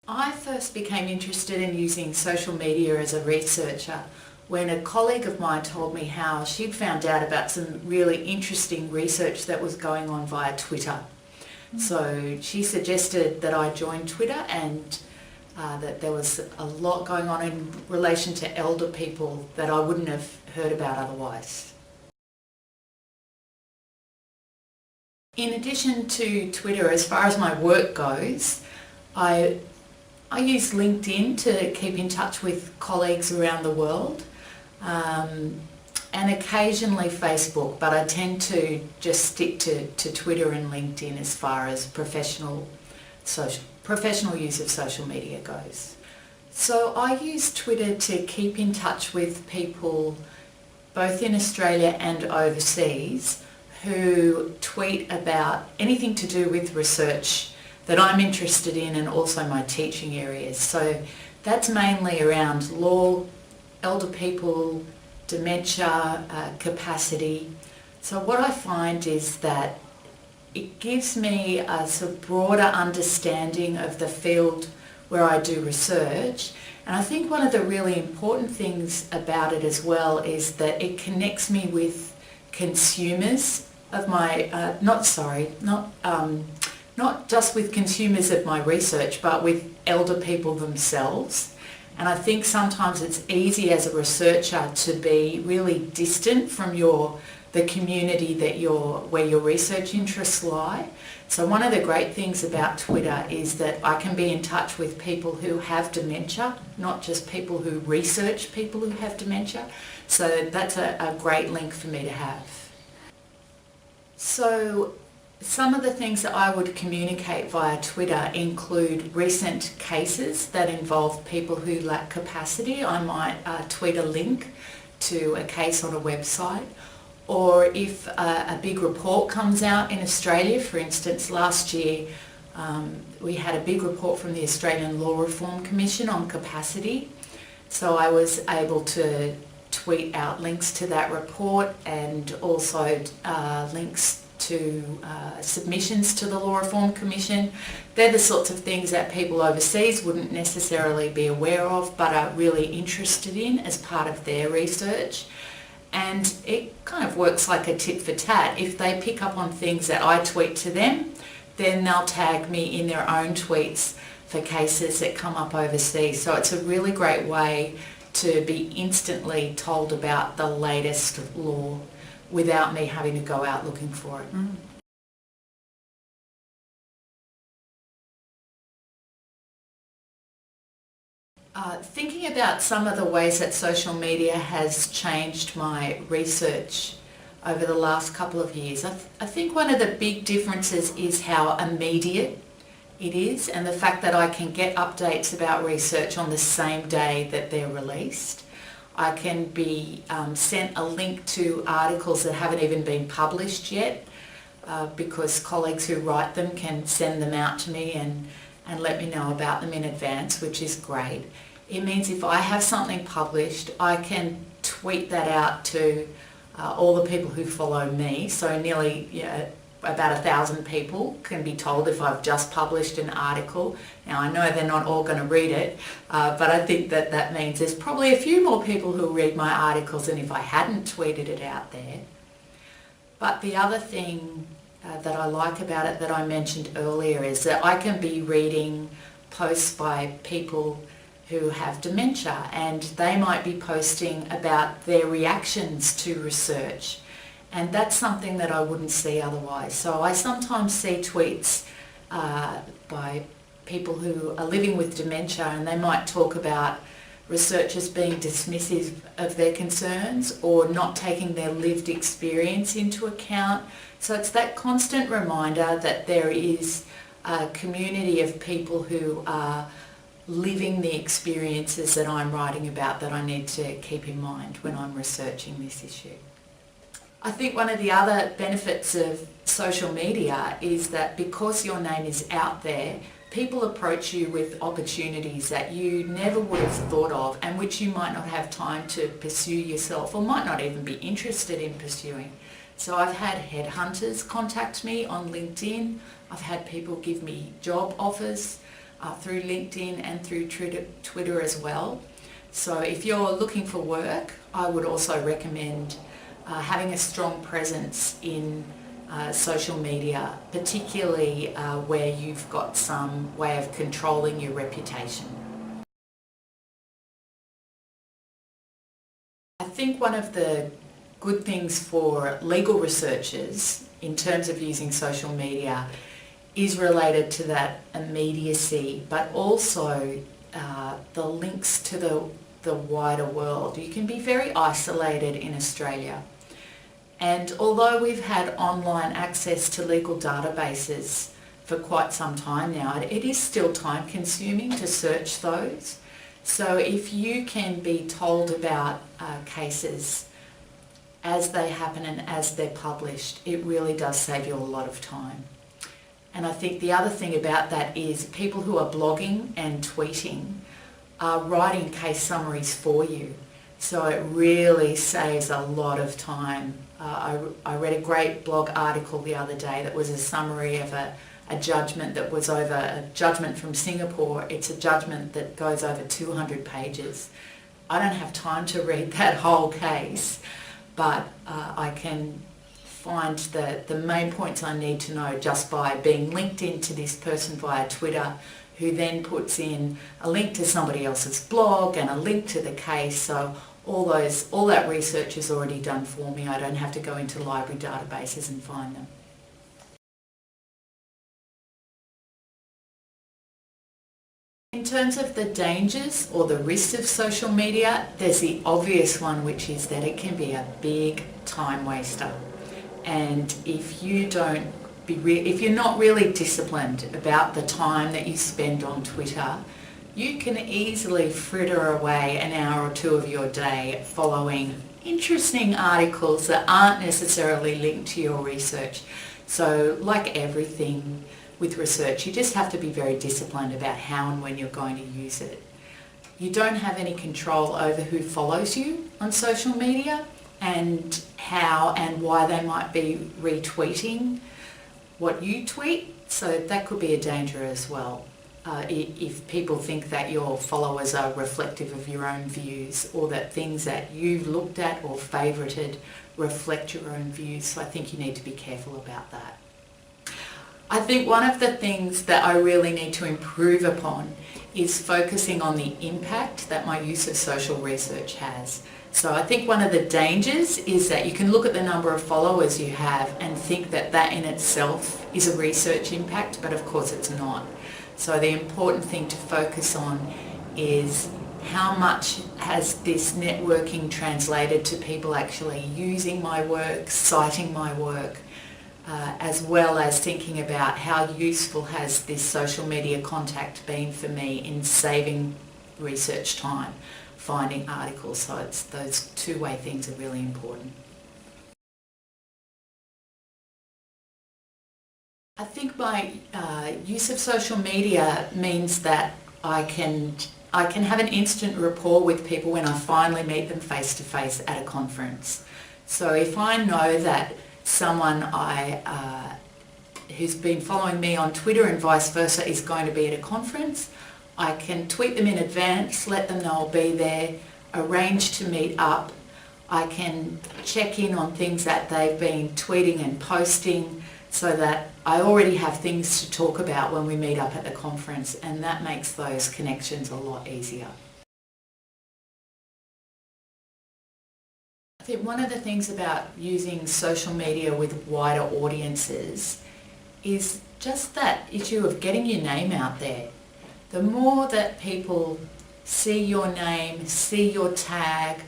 I first became interested in using social media as a researcher when a colleague of mine told me how she'd found out about some really interesting research that was going on via Twitter. So she suggested that I join Twitter and that there was a lot going on in relation to elder people that I wouldn't have heard about otherwise. In addition to Twitter, as far as my work goes, I use LinkedIn to keep in touch with colleagues around the world, and occasionally Facebook, but I tend to just stick to Twitter and LinkedIn as far as professional use of social media goes. So I use Twitter to keep in touch with people both in Australia and overseas who tweet about anything to do with research that I'm interested in and also my teaching areas. So that's mainly around law, elder people, dementia, capacity. So what I find is that it gives me a sort of broader understanding of the field where I do research. And I think one of the really important things about it as well is that it connects me with consumers of my, not just with consumers of my research, but with elder people themselves. And I think sometimes it's easy as a researcher to be really distant from the community where your research interests lie. So one of the great things about Twitter is that I can be in touch with people who have dementia, not just people who research people who have dementia. So that's a great link for me to have. So some of the things that I would communicate via Twitter include recent cases that involve people who lack capacity. I might tweet a link to a case on a website, or if a big report comes out in Australia. For instance, last year we had a big report from the Australian Law Reform Commission on capacity. So I was able to tweet out links to that report and also links to submissions to the Law Reform Commission. They're the sorts of things that people overseas wouldn't necessarily be aware of but are really interested in as part of their research. And it kind of works like a tit for tat. If they pick up on things that I tweet to them, then they'll tag me in their own tweets for cases that come up overseas. So it's a really great way to be instantly told about the latest law without me having to go out looking for it. Thinking about some of the ways that social media has changed my research over the last couple of years, I think one of the big differences is how immediate it is, and the fact that I can get updates about research on the same day that they're released. I can be sent a link to articles that haven't even been published yet because colleagues who write them can send them out to me and let me know about them in advance, which is great. It means if I have something published, I can tweet that out to all the people who follow me. So nearly about 1,000 people can be told if I've just published an article. Now I know they're not all going to read it, but I think that means there's probably a few more people who read my articles than if I hadn't tweeted it out there. But the other thing that I like about it that I mentioned earlier is that I can be reading posts by people who have dementia, and they might be posting about their reactions to research. And that's something that I wouldn't see otherwise. So I sometimes see tweets by people who are living with dementia, and they might talk about researchers being dismissive of their concerns or not taking their lived experience into account. So it's that constant reminder that there is a community of people who are living the experiences that I'm writing about that I need to keep in mind when I'm researching this issue. I think one of the other benefits of social media is that because your name is out there, people approach you with opportunities that you never would have thought of and which you might not have time to pursue yourself or might not even be interested in pursuing. So I've had headhunters contact me on LinkedIn. I've had people give me job offers. through LinkedIn and through Twitter as well. So if you're looking for work, I would also recommend having a strong presence in social media, particularly where you've got some way of controlling your reputation. I think one of the good things for legal researchers in terms of using social media is related to that immediacy, but also the links to the wider world. You can be very isolated in Australia. And although we've had online access to legal databases for quite some time now, it is still time consuming to search those. So if you can be told about cases as they happen and as they're published, it really does save you a lot of time. And I think the other thing about that is people who are blogging and tweeting are writing case summaries for you. So it really saves a lot of time. I read a great blog article the other day that was a summary of a judgment that was over a judgment from Singapore. It's a judgment that goes over 200 pages. I don't have time to read that whole case, but I can find the main points I need to know just by being linked into this person via Twitter, who then puts in a link to somebody else's blog and a link to the case. So all that research is already done for me. I don't have to go into library databases and find them. In terms of the dangers or the risks of social media, there's the obvious one, which is that it can be a big time waster. And if you're not really disciplined about the time that you spend on Twitter, you can easily fritter away an hour or two of your day following interesting articles that aren't necessarily linked to your research. So like everything with research, you just have to be very disciplined about how and when you're going to use it. You don't have any control over who follows you on social media and how and why they might be retweeting what you tweet, so that could be a danger as well. If people think that your followers are reflective of your own views, or that things that you've looked at or favorited reflect your own views. So I think you need to be careful about that. I think one of the things that I really need to improve upon is focusing on the impact that my use of social research has. So I think one of the dangers is that you can look at the number of followers you have and think that that in itself is a research impact, but of course it's not. So the important thing to focus on is how much has this networking translated to people actually using my work, citing my work, as well as thinking about how useful has this social media contact been for me in saving research time, finding articles. So it's those two-way things are really important. I think my use of social media means that I can have an instant rapport with people when I finally meet them face to face at a conference. So if I know that someone who's been following me on Twitter and vice versa is going to be at a conference, I can tweet them in advance, let them know I'll be there, arrange to meet up. I can check in on things that they've been tweeting and posting, so that I already have things to talk about when we meet up at the conference, and that makes those connections a lot easier. I think one of the things about using social media with wider audiences is just that issue of getting your name out there. The more that people see your name, see your tag,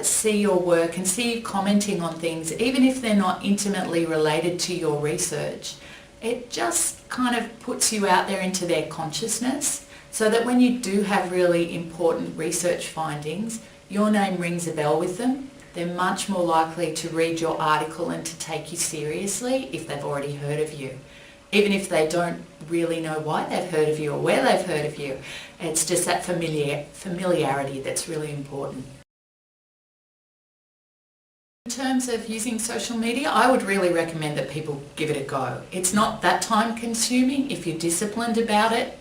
see your work and see you commenting on things, even if they're not intimately related to your research, it just kind of puts you out there into their consciousness, so that when you do have really important research findings, your name rings a bell with them. They're much more likely to read your article and to take you seriously if they've already heard of you. Even if they don't really know why they've heard of you or where they've heard of you. It's just that familiarity that's really important. In terms of using social media, I would really recommend that people give it a go. It's not that time consuming if you're disciplined about it,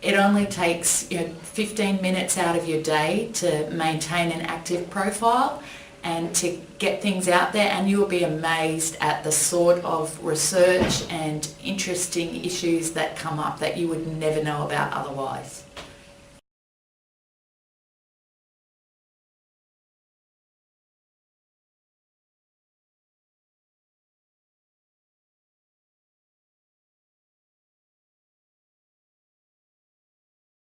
It only takes 15 minutes out of your day to maintain an active profile and to get things out there, and you'll be amazed at the sort of research and interesting issues that come up that you would never know about otherwise.